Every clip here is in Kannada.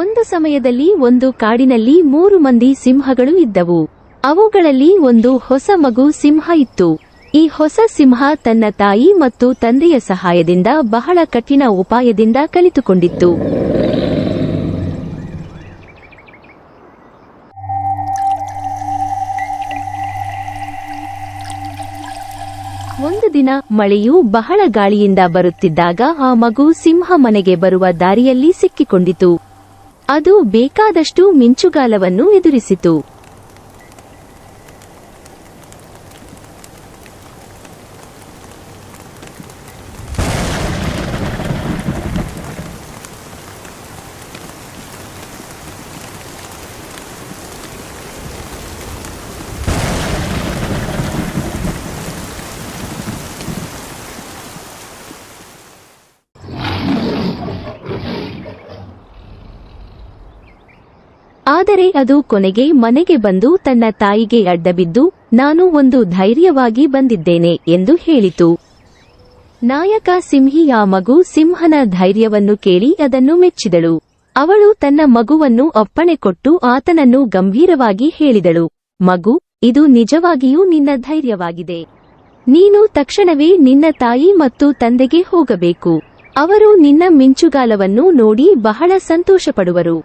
ಒಂದು ಸಮಯದಲ್ಲಿ ಒಂದು ಕಾಡಿನಲ್ಲಿ 3 ಮಂದಿ ಸಿಂಹಗಳು ಇದ್ದವು. ಅವುಗಳಲ್ಲಿ ಒಂದು ಹೊಸ ಮಗು ಸಿಂಹ ಇತ್ತು. ಈ ಹೊಸ ಸಿಂಹ ತನ್ನ ತಾಯಿ ಮತ್ತು ತಂದೆಯ ಸಹಾಯದಿಂದ ಬಹಳ ಕಠಿಣ ಉಪಾಯದಿಂದ ಕಲಿತುಕೊಂಡಿತ್ತು. ಒಂದು ದಿನ ಮಳೆಯು ಬಹಳ ಗಾಳಿಯಿಂದ ಬರುತ್ತಿದ್ದಾಗ ಆ ಮಗು ಸಿಂಹ ಮನೆಗೆ ಬರುವ ದಾರಿಯಲ್ಲಿ ಸಿಕ್ಕಿಕೊಂಡಿತು. ಅದು ಬೇಕಾದಷ್ಟು ಮಿಂಚುಗಾಲವನ್ನು ಎದುರಿಸಿತು. ಆದರೆ ಅದು ಕೊನೆಗೆ ಮನೆಗೆ ಬಂದು ತನ್ನ ತಾಯಿಗೆ ಅಡ್ಡಬಿದ್ದು, ನಾನು ಒಂದು ಧೈರ್ಯವಾಗಿ ಬಂದಿದ್ದೇನೆ ಎಂದು ಹೇಳಿತು. ನಾಯಕ ಸಿಂಹಿ ಆ ಮಗು ಸಿಂಹನ ಧೈರ್ಯವನ್ನು ಕೇಳಿ ಅದನ್ನು ಮೆಚ್ಚಿದಳು. ಅವಳು ತನ್ನ ಮಗುವನ್ನು ಅಪ್ಪಣೆ ಕೊಟ್ಟು ಆತನನ್ನು ಗಂಭೀರವಾಗಿ ಹೇಳಿದಳು, ಮಗು, ಇದು ನಿಜವಾಗಿಯೂ ನಿನ್ನ ಧೈರ್ಯವಾಗಿದೆ. ನೀನು ತಕ್ಷಣವೇ ನಿನ್ನ ತಾಯಿ ಮತ್ತು ತಂದೆಗೆ ಹೋಗಬೇಕು. ಅವರು ನಿನ್ನ ಮಿಂಚುಗಾಲವನ್ನು ನೋಡಿ ಬಹಳ ಸಂತೋಷಪಡುವರು.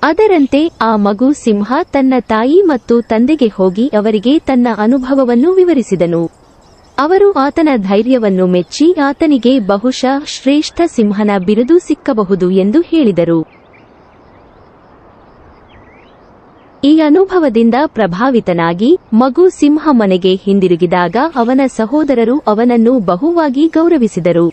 ಅದರಂತೆ ಆ ಮಗು ಸಿಂಹ ತನ್ನ ತಾಯಿ ಮತ್ತು ತಂದೆಗೆ ಹೋಗಿ ಅವರಿಗೆ ತನ್ನ ಅನುಭವವನ್ನು ವಿವರಿಸಿದನು. ಅವರು ಆತನ ಧೈರ್ಯವನ್ನು ಮೆಚ್ಚಿ ಆತನಿಗೆ ಬಹುಶಃ ಶ್ರೇಷ್ಠ ಸಿಂಹನ ಬಿರುದು ಸಿಕ್ಕಬಹುದು ಎಂದು ಹೇಳಿದರು. ಈ ಅನುಭವದಿಂದ ಪ್ರಭಾವಿತನಾಗಿ ಮಗು ಸಿಂಹ ಮನೆಗೆ ಹಿಂದಿರುಗಿದಾಗ ಅವನ ಸಹೋದರರು ಅವನನ್ನು ಬಹುವಾಗಿ ಗೌರವಿಸಿದರು.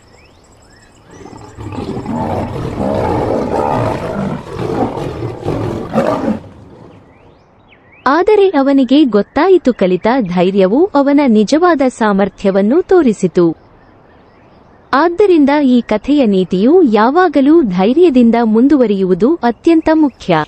ಆದರೆ ಅವನಿಗೆ ಗೊತ್ತಾಯಿತು, ಕಲಿತ ಧೈರ್ಯವು ಅವನ ನಿಜವಾದ ಸಾಮರ್ಥ್ಯವನ್ನು ತೋರಿಸಿತು. ಆದ್ದರಿಂದ ಈ ಕಥೆಯ ನೀತಿಯು ಯಾವಾಗಲೂ ಧೈರ್ಯದಿಂದ ಮುಂದುವರಿಯುವುದು ಅತ್ಯಂತ ಮುಖ್ಯ.